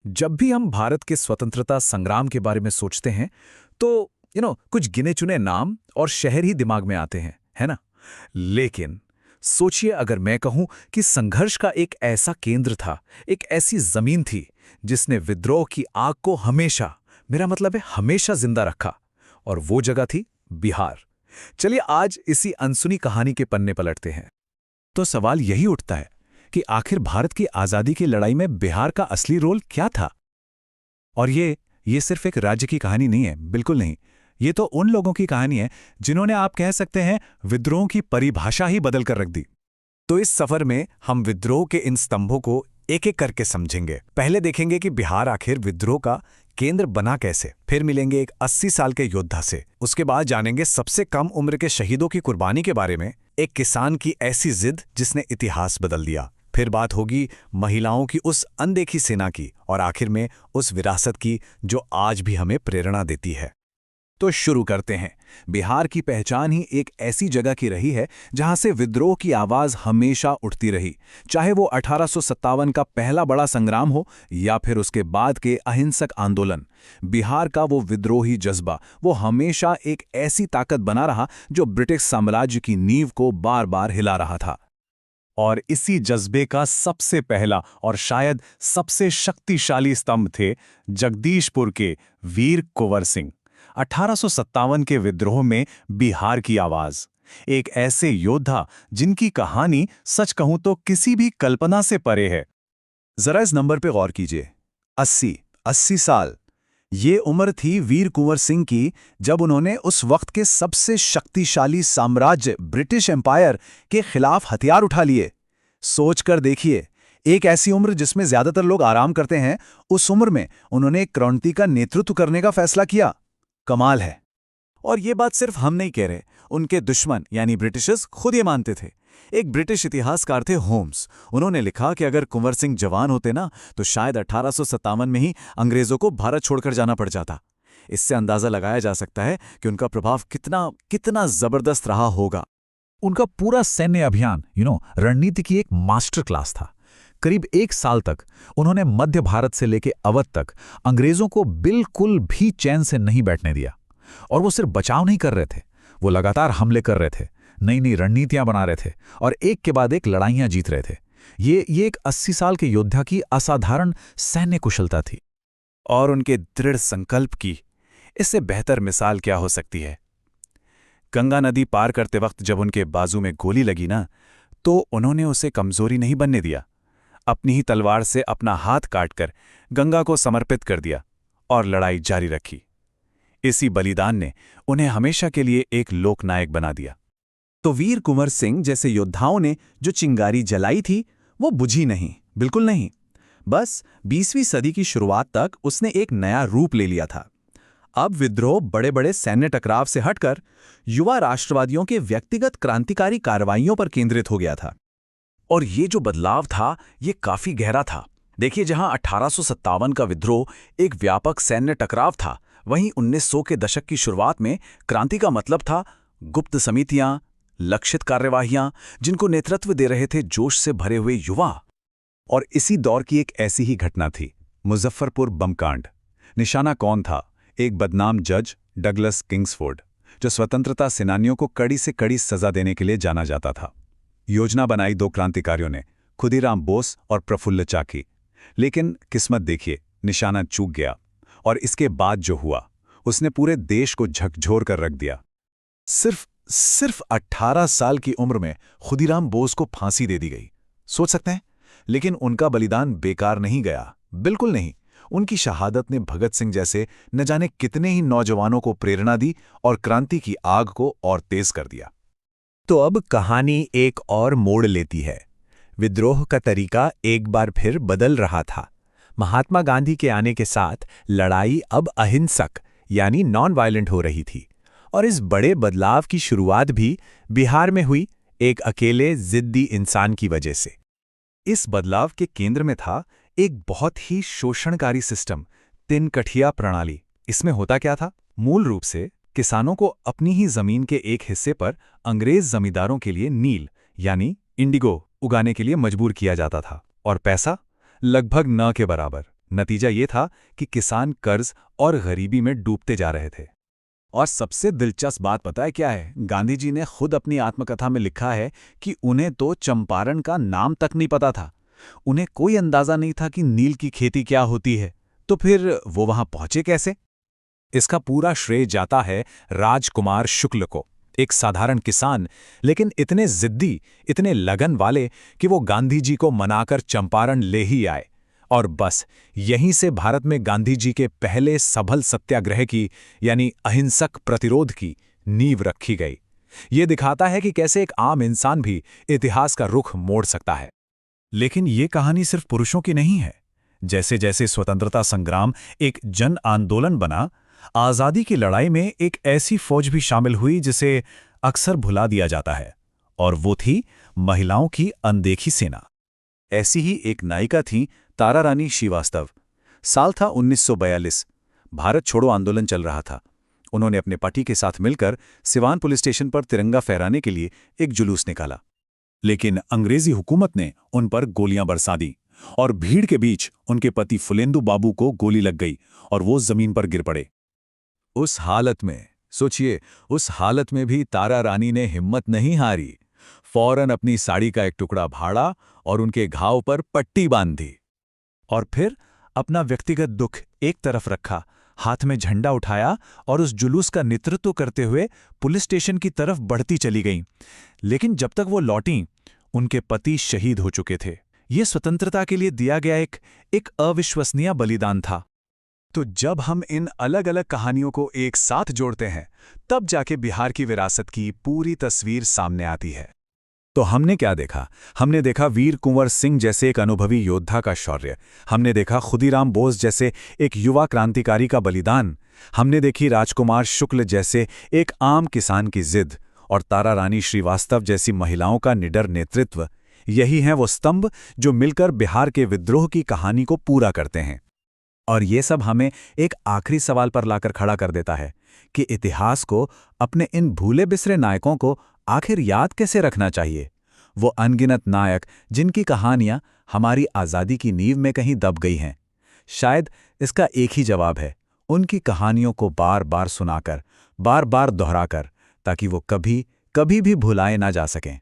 जब भी हम भारत के स्वतंत्रता संग्राम के बारे में सोचते हैं तो कुछ गिने चुने नाम और शहर ही दिमाग में आते हैं, है ना? लेकिन सोचिए, अगर मैं कहूं कि संघर्ष का एक ऐसा केंद्र था, एक ऐसी जमीन थी जिसने विद्रोह की आग को हमेशा, मेरा मतलब है हमेशा जिंदा रखा, और वो जगह थी बिहार। चलिए आज इसी अनसुनी कहानी के पन्ने पलटते हैं। तो सवाल यही उठता है कि आखिर भारत की आज़ादी की लड़ाई में बिहार का असली रोल क्या था। और ये सिर्फ एक राज्य की कहानी नहीं है, बिल्कुल नहीं। ये तो उन लोगों की कहानी है जिन्होंने, आप कह सकते हैं, विद्रोह की परिभाषा ही बदल कर रख दी। तो इस सफर में हम विद्रोह के इन स्तंभों को एक एक करके समझेंगे। पहले देखेंगे कि बिहार आखिर विद्रोह का केंद्र बना कैसे, फिर मिलेंगे एक 80 साल के योद्धा से, उसके बाद जानेंगे सबसे कम उम्र के शहीदों की कुर्बानी के बारे में, एक किसान की ऐसी जिद जिसने इतिहास बदल दिया, फिर बात होगी महिलाओं की उस अनदेखी सेना की, और आखिर में उस विरासत की जो आज भी हमें प्रेरणा देती है। तो शुरू करते हैं। बिहार की पहचान ही एक ऐसी जगह की रही है जहां से विद्रोह की आवाज हमेशा उठती रही, चाहे वो 1857 का पहला बड़ा संग्राम हो या फिर उसके बाद के अहिंसक आंदोलन। बिहार का वो विद्रोही जज्बा, वो हमेशा एक ऐसी ताकत बना रहा जो ब्रिटिश साम्राज्य की नींव को बार बार हिला रहा था। और इसी जज्बे का सबसे पहला और शायद सबसे शक्तिशाली स्तंभ थे जगदीशपुर के वीर कुंवर सिंह। 1857 के विद्रोह में बिहार की आवाज, एक ऐसे योद्धा जिनकी कहानी सच कहूं तो किसी भी कल्पना से परे है। जरा इस नंबर पे गौर कीजिए, 80 साल। ये उम्र थी वीर कुंवर सिंह की जब उन्होंने उस वक्त के सबसे शक्तिशाली साम्राज्य ब्रिटिश एम्पायर के खिलाफ हथियार उठा लिए। सोच कर देखिए, एक ऐसी उम्र जिसमें ज्यादातर लोग आराम करते हैं, उस उम्र में उन्होंने एक क्रांति का नेतृत्व करने का फैसला किया। कमाल है। और ये बात सिर्फ हम नहीं कह रहे, उनके दुश्मन यानी ब्रिटिशर्स खुद ये मानते थे। एक ब्रिटिश इतिहासकार थे होम्स, उन्होंने लिखा कि अगर कुंवर सिंह जवान होते ना तो शायद 1857 में ही अंग्रेजों को भारत छोड़कर जाना पड़ जाता। इससे अंदाजा लगाया जा सकता है कि उनका प्रभाव कितना कितना जबरदस्त रहा होगा। उनका पूरा सैन्य अभियान रणनीति की एक मास्टर क्लास था। करीब 1 साल तक उन्होंने मध्य भारत से लेकर अवध तक अंग्रेजों को बिल्कुल भी चैन से नहीं बैठने दिया। और वो सिर्फ बचाव नहीं कर रहे थे, वो लगातार हमले कर रहे थे, नई नई रणनीतियां बना रहे थे और एक के बाद एक लड़ाइयां जीत रहे थे। ये एक 80 साल के योद्धा की असाधारण सैन्य कुशलता थी। और उनके दृढ़ संकल्प की इससे बेहतर मिसाल क्या हो सकती है। गंगा नदी पार करते वक्त जब उनके बाजू में गोली लगी ना, तो उन्होंने उसे कमजोरी नहीं बनने दिया। अपनी ही तलवार से अपना हाथ काटकर गंगा को समर्पित कर दिया और लड़ाई जारी रखी। इसी बलिदान ने उन्हें हमेशा के लिए एक लोकनायक बना दिया। तो वीर कुंवर सिंह जैसे योद्धाओं ने जो चिंगारी जलाई थी वो बुझी नहीं, बिल्कुल नहीं। बस 20वीं सदी की शुरुआत तक उसने एक नया रूप ले लिया था। अब विद्रोह बड़े बड़े सैन्य टकराव से हटकर युवा राष्ट्रवादियों के व्यक्तिगत क्रांतिकारी कार्रवाइयों पर केंद्रित हो गया था। और ये जो बदलाव था ये काफी गहरा था। देखिए, जहां 1857 का विद्रोह एक व्यापक सैन्य टकराव था, वहीं 1900 के दशक की शुरुआत में क्रांति का मतलब था गुप्त समितियां, लक्षित कार्यवाहियां, जिनको नेतृत्व दे रहे थे जोश से भरे हुए युवा। और इसी दौर की एक ऐसी ही घटना थी मुजफ्फरपुर बमकांड। निशाना कौन था? एक बदनाम जज डगलस किंग्सफोर्ड, जो स्वतंत्रता सेनानियों को कड़ी से कड़ी सजा देने के लिए जाना जाता था। योजना बनाई 2 क्रांतिकारियों ने, खुदीराम बोस और प्रफुल्ल चाकी। लेकिन किस्मत देखिए, निशाना चूक गया और इसके बाद जो हुआ उसने पूरे देश को झकझोर कर रख दिया। सिर्फ 18 साल की उम्र में खुदीराम बोस को फांसी दे दी गई। सोच सकते हैं? लेकिन उनका बलिदान बेकार नहीं गया, बिल्कुल नहीं। उनकी शहादत ने भगत सिंह जैसे न जाने कितने ही नौजवानों को प्रेरणा दी और क्रांति की आग को और तेज कर दिया। तो अब कहानी एक और मोड़ लेती है। विद्रोह का तरीका एक बार फिर बदल रहा था। महात्मा गांधी के आने के साथ लड़ाई अब अहिंसक यानी नॉन वायलेंट हो रही थी। और इस बड़े बदलाव की शुरुआत भी बिहार में हुई, एक अकेले जिद्दी इंसान की वजह से। इस बदलाव के केंद्र में था एक बहुत ही शोषणकारी सिस्टम, तिनकठिया प्रणाली। इसमें होता क्या था? मूल रूप से किसानों को अपनी ही जमीन के एक हिस्से पर अंग्रेज जमींदारों के लिए नील यानी इंडिगो उगाने के लिए मजबूर किया जाता था। और पैसा लगभग न के बराबर। नतीजा ये था कि किसान कर्ज और गरीबी में डूबते जा रहे थे। और सबसे दिलचस्प बात पता है क्या है? गांधी जी ने खुद अपनी आत्मकथा में लिखा है कि उन्हें तो चंपारण का नाम तक नहीं पता था। उन्हें कोई अंदाजा नहीं था कि नील की खेती क्या होती है। तो फिर वो वहां पहुंचे कैसे? इसका पूरा श्रेय जाता है राजकुमार शुक्ल को, एक साधारण किसान, लेकिन इतने जिद्दी, इतने लगन वाले कि वो गांधी जी को मनाकर चंपारण ले ही आए। और बस यहीं से भारत में गांधी जी के पहले सफल सत्याग्रह की, यानी अहिंसक प्रतिरोध की नींव रखी गई। ये दिखाता है कि कैसे एक आम इंसान भी इतिहास का रुख मोड़ सकता है। लेकिन ये कहानी सिर्फ पुरुषों की नहीं है। जैसे जैसे स्वतंत्रता संग्राम एक जन आंदोलन बना, आज़ादी की लड़ाई में एक ऐसी फौज भी शामिल हुई जिसे अक्सर भुला दिया जाता है, और वो थी महिलाओं की अनदेखी सेना। ऐसी ही एक नायिका थी तारारानी श्रीवास्तव। साल था 1942। भारत छोड़ो आंदोलन चल रहा था। उन्होंने अपने पति के साथ मिलकर सिवान पुलिस स्टेशन पर तिरंगा फहराने के लिए एक जुलूस निकाला। लेकिन अंग्रेजी हुकूमत ने उन पर गोलियां बरसा दी और भीड़ के बीच उनके पति फुलेंदु बाबू को गोली लग गई और वो जमीन पर गिर पड़े। उस हालत में सोचिए, उस हालत में भी तारा रानी ने हिम्मत नहीं हारी। फौरन अपनी साड़ी का एक टुकड़ा फाड़ा और उनके घाव पर पट्टी बांध दी। और फिर अपना व्यक्तिगत दुख एक तरफ रखा, हाथ में झंडा उठाया और उस जुलूस का नेतृत्व करते हुए पुलिस स्टेशन की तरफ बढ़ती चली गईं। लेकिन जब तक वो लौटीं, उनके पति शहीद हो चुके थे। ये स्वतंत्रता के लिए दिया गया एक अविश्वसनीय बलिदान था। तो जब हम इन अलग अलग कहानियों को एक साथ जोड़ते हैं, तब जाके बिहार की विरासत की पूरी तस्वीर सामने आती है। तो हमने क्या देखा? हमने देखा वीर कुंवर सिंह जैसे एक अनुभवी योद्धा का शौर्य। हमने देखा खुदीराम बोस जैसे एक युवा क्रांतिकारी का बलिदान। हमने देखी राजकुमार शुक्ल जैसे एक आम किसान की जिद, और तारा रानी श्रीवास्तव जैसी महिलाओं का निडर नेतृत्व। यही हैं वो स्तंभ जो मिलकर बिहार के विद्रोह की कहानी को पूरा करते हैं। और ये सब हमें एक आखिरी सवाल पर लाकर खड़ा कर देता है कि इतिहास को अपने इन भूले बिसरे नायकों को आखिर याद कैसे रखना चाहिए? वो अनगिनत नायक जिनकी कहानियां हमारी आज़ादी की नींव में कहीं दब गई हैं। शायद इसका एक ही जवाब है, उनकी कहानियों को बार बार सुनाकर, बार बार दोहराकर, ताकि वो कभी भी भुलाए ना जा सकें।